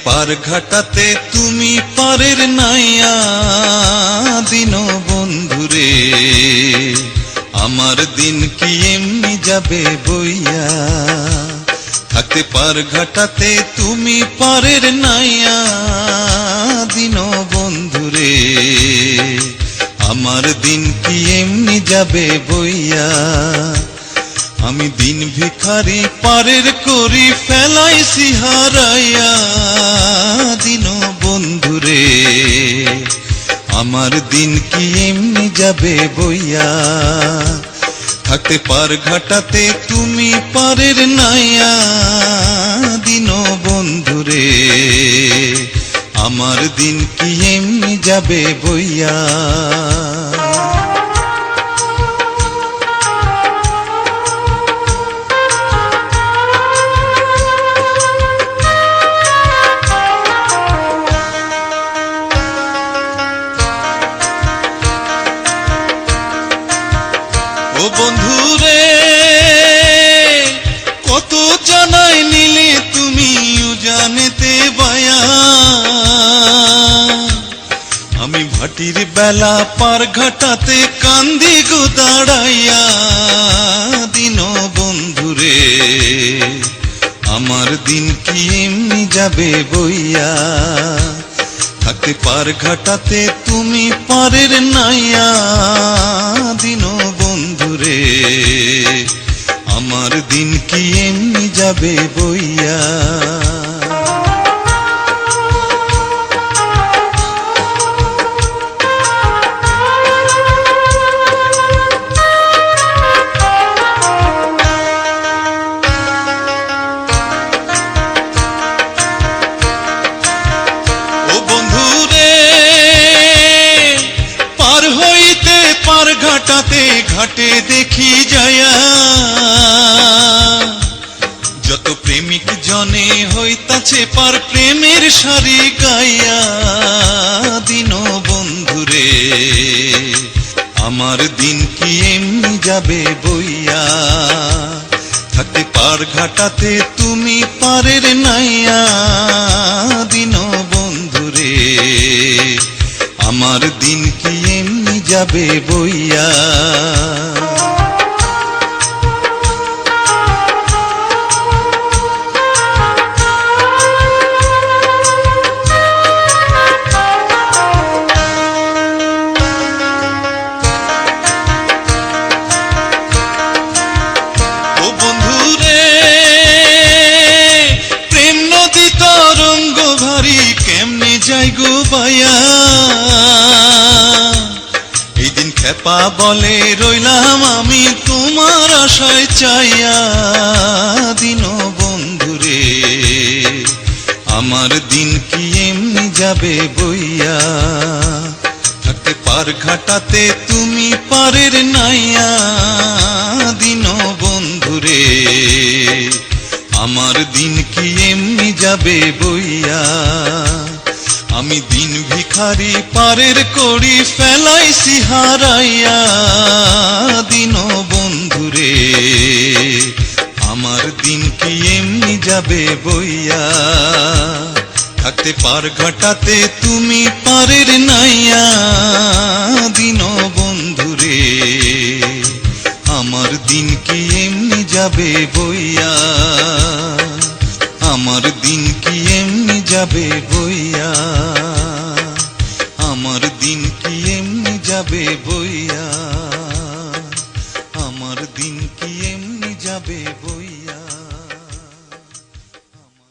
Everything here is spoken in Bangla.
পার ঘাটাতে তুমি পারের নাইয়া দিন বন্ধুরে, আমার দিন কি এমনি যাবে বইয়া। থাকতে পার ঘাটাতে তুমি পারের নাইয়া দিন বন্ধুরে, আমার দিন কি এমনি যাবে বইয়া। আমি দিন ভিখারি পারের করি ফেলাইছি হারাইয়া দিন বন্ধুরে, আমার দিন কি এমনি যাবে বইয়া। থাকতে পার ঘাটাতে তুমি পারের নাইয়া দিন বন্ধুরে, আমার দিন কি এমনি যাবে বইয়া। ও বন্ধুরে কত জানাই নিলে তুমি জানেতে বায়া, আমি ভাটির বেলা পার ঘাটাতে কান্দি গো দাঁড়াইয়া দিন বন্ধুরে, আমার দিন কি এমনি যাবে বইয়া। থাকতে পার ঘাটাতে তুমি পারের নাইয়া দিন বন্ধুরে, আমার দিন কি এমনি যাবে বইয়া। ঘাটাতে ঘাটে দেখি যায়া যত প্রেমিক জনে হইতাছে পার প্রেমের সারি গাইয়া দিন বন্ধুরে, আমার দিন কি এমনি যাবে বইয়া। থাকতে পার ঘাটাতে তুমি পারের নাইয়া দিন বন্ধুরে, আমার দিন কি এমনি যাবে বইয়া। ও বন্ধুরে প্রেম নদী তরঙ্গ ভারী কেমনে যাই গো বায়া। এই দিন খেপা বলে রইলাম আমি তোমার আশায় চাইয়া দিন বন্ধুরে, আমার দিন কি এমনি যাবে বইয়া। থাকতে পার ঘাটাতে তুমি পারের নাইয়া দিন বন্ধুরে, আমার দিন কি এমনি যাবে বইয়া। আমি দিন ভিখারি পারের করি ফেলাইছি হারাইয়া দিন বন্ধুরে, আমার দিন কি এমনি যাবে বইয়া। থাকতে পার ঘাটাতে তুমি পারের নাইয়া দিন বন্ধুরে, আমার দিন কি এমনি যাবে বইয়া। আমার দিন কি এমনি যাবে বইয়া, আমার দিন কি এমনি যাবে বইয়া।